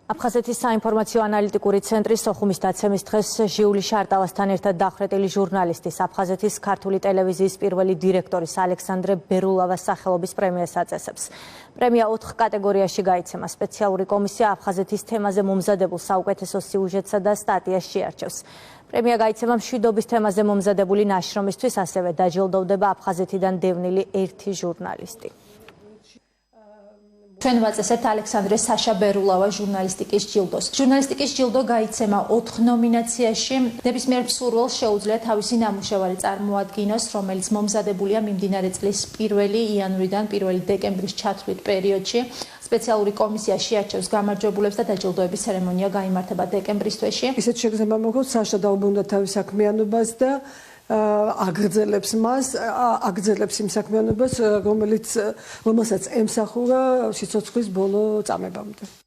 აფხაზეთის საინფორმაციო ანალიტიკური ცენტრის სოხუმის დაცემის დღეს ჟიული შარტავასთან ერთად დახვრეტილი ჟურნალისტის აფხაზეთის ქართული ტელევიზიის პირველი დირექტორის ალექსანდრე ბერულავას სახელობის პრემიას აწესებს. პრემია 4 კატეგორიაში გაიცემა. სპეციალური კომისია აფხაზეთის თემაზე მომზადებულ საუკეთესო სიუჟეტსა და სტატიას შეარჩევს. პრემია გაიცემა მშვიდობის თემაზე მომზადებული ნაშრომისთვის, ასევე დაჯილდოვდება აფხაზეთიდან დევნილი ერთი ჟურნალისტი. ჩვენ ვაწესებთ ალექსანდრე საშა ბერულავას ჟურნალისტიკის ჯილდოს. ჟურნალისტიკის ჯილდო გაიცემა 4 ნომინაციაში. ნებისმიერ მსურველს შეუძლია თავისი ნამუშევარი წარმოადგინოს, რომელიც მომზადებულია მიმდინარე წლის 1 იანვრიდან 1 დეკემბრის ჩათვლით პერიოდში. სპეციალური კომისია შეარჩევს გამარჯვებულებს და დაჯილდოების ცერემონია გაიმართება დეკემბრის თვეში. ისეთ შეგრძნება მოხდა საშა დაუბრუნდა თავის საქმიანობას და აგრძელებს იმ საქმიანობას, რომელსაც ემსახურა სიცოცხლის ბოლო წამებამდე.